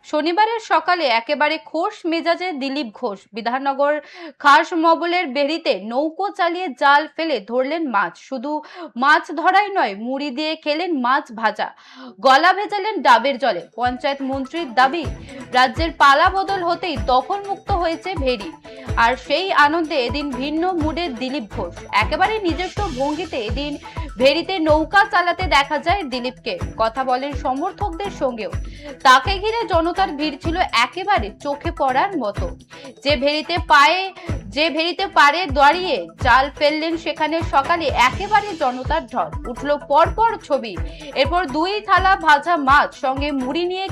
শনিবারের সকালে একেবারে খোশ মেজাজে দিলীপ ঘোষ বিধাননগর খাস মবলের বেড়িতে নৌকো চালিয়ে জাল ফেলে ধরলেন মাছ। শুধু মাছ ধরাই নয়, মুড়ি দিয়ে খেলেন মাছ ভাজা, গলা ভেজালেন ডাবের জলে। পঞ্চায়েত মন্ত্রীর দাবি, রাজ্যের পালা বদল হতেই দখল মুক্ত হয়েছে ভেড়ি, আর সেই আনন্দে এদিন ভিন্ন মুডে দিলীপ ঘোষ। একেবারে নিজস্ব ভঙ্গিতে এদিন ভেড়িতে নৌকা চালাতে দেখা যায় দিলীপকে। কথা বলেন সমর্থকদের সঙ্গেও। তাকে ঘিরে জনতার ভিড় ছিল একেবারে চোখে পড়ার মতো। যে ভেড়িতে পারে দাঁড়িয়ে জাল ফেললেন, সেখানে সকালে একেবারে জনতার ঢল উঠলো। পরপর ছবি, এরপর 2 থালা ভাজা মাছ, সঙ্গে মুড়ি নিয়ে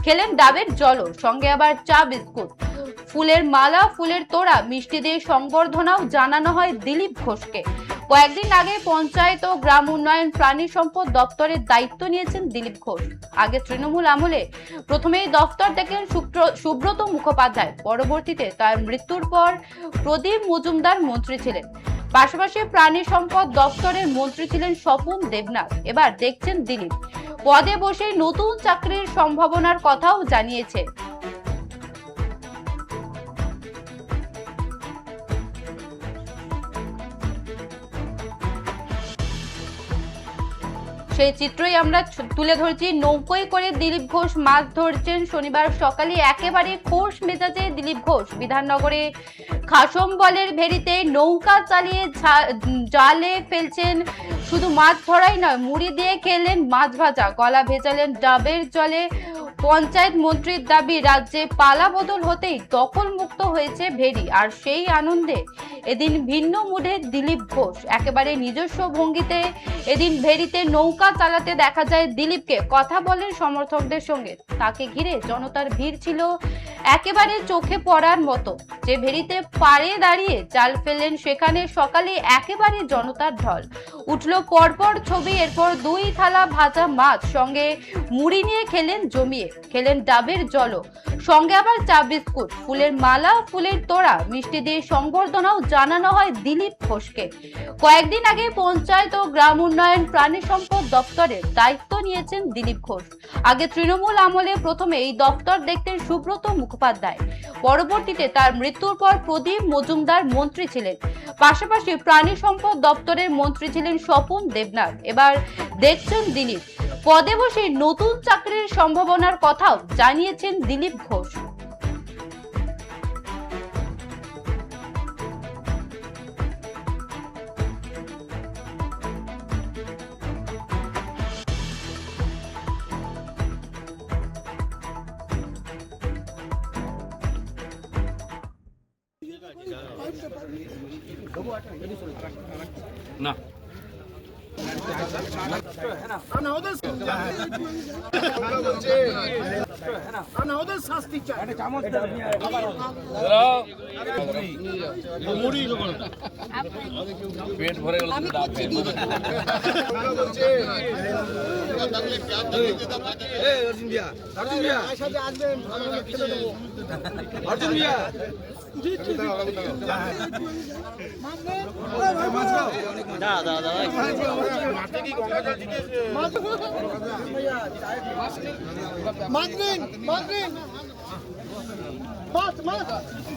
খেলেন ডাবের জলও, সঙ্গে আবার চা বিস্কুট, ফুলের মালা, ফুলের তোড়া, মিষ্টি দিয়ে সংবর্ধনাও জানানো হয় দিলীপ ঘোষকে। কয়েকদিন আগে পঞ্চায়েত ও গ্রাম উন্নয়ন প্রাণী সম্পদ দপ্তরের দায়িত্ব নিয়েছেন দিলীপ ঘোষ। আগে তৃণমূল আমলে প্রথমেই দপ্তর দেখলেন সুব্রত মুখোপাধ্যায়, পরবর্তীতে তার মৃত্যুর পর প্রদীপ মজুমদার মন্ত্রী ছিলেন। পাশাপাশি প্রাণী সম্পদ দপ্তরের মন্ত্রী ছিলেন স্বপন দেবনাথ। এবার দেখছেন দিলীপ পদে বসে নতুন চাকরির সম্ভাবনার কথাও জানিয়েছে। সেই চিত্রই আমরা তুলে ধরছি। নৌকোয় করে দিলীপ ঘোষ মাছ ধরছেন। শনিবার সকালে একেবারে খোশ মেজাজে দিলীপ ঘোষ বিধাননগরে খাসমবলের ভেড়িতে নৌকা চালিয়ে জালে ফেলছেন। শুধু মাছ ধরাই নয়, মুড়ি দিয়ে খেলেন মাছ ভাজা, গলা ভেজালেন ডাবের জলে। পঞ্চায়েত মন্ত্রীর দাবি, রাজ্যে পালা বদল হতেই দখল মুক্ত হয়েছে ভেড়ি, আর সেই আনন্দে এদিন ভিন্ন মুডে দিলীপ ঘোষ। একেবারে নিজস্ব ভঙ্গিতে এদিন ভেড়িতে নৌকা চালাতে দেখা যায় দিলীপকে। কথা বলেন সমর্থকদের সঙ্গে। তাকে ঘিরে জনতার ভিড় ছিল একেবারে চোখে পড়ার মতো। যে ভেড়িতে পাড়ে দাঁড়িয়ে জাল ফেললেন, সেখানে সকালে একেবারে জনতার ঢল উঠলো। পরপর ছবি, এরপর 2 থালা ভাজা মাছ, সঙ্গে মুড়ি নিয়ে খেলেন ডাবের জলও, সঙ্গে আবার চা বিস্কুট, ফুলের মালা, ফুলের তোড়া, মিষ্টি দিয়ে সংবর্ধনাও জানানো হয় দিলীপ ঘোষকে। কয়েকদিন আগে পঞ্চায়েত ও গ্রাম উন্নয়ন প্রাণী সম্পদ দপ্তরের দায়িত্ব নিয়েছেন দিলীপ ঘোষ। আগে তৃণমূল আমলে প্রথমে এই দপ্তর দেখতেন সুব্রত মুখোপাধ্যায়, পরবর্তীতে তার মৃত্যুর পর প্রদীপ মজুমদার মন্ত্রী ছিলেন। পাশাপাশি প্রাণী সম্পদ দপ্তরের মন্ত্রী ছিলেন স্বপন দেবনাথ। এবার দেখছেন দিলীপ পদে বসে নতুন চাকরির সম্ভাবনার কথাও জানিয়েছেন দিলীপ ঘোষ। না শাস্তি চাই। পেট ভরে গেল। অর্জুন মিয়া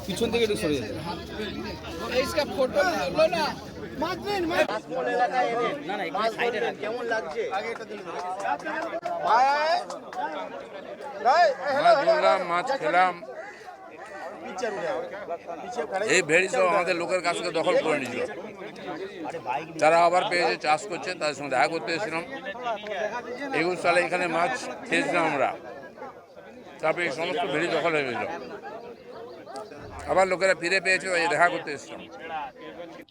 পিছন থেকে একটু সরে যেতে। মাছ খেলাম, এই ভেড়ি সব আমাদের লোকের কাছ থেকে দখল করে নিয়েছিল। যারা আবার পেয়েছে, চাষ করছে, তাদের সঙ্গে দেখা করতে এসেছিলাম। 21 সালে এখানে মাছ খেয়েছিলাম আমরা, তারপরে এই সমস্ত ভেড়ি দখল হয়ে গেছিল। আবার লোকেরা ফিরে পেয়েছে, দেখা করতে এসেছিলাম।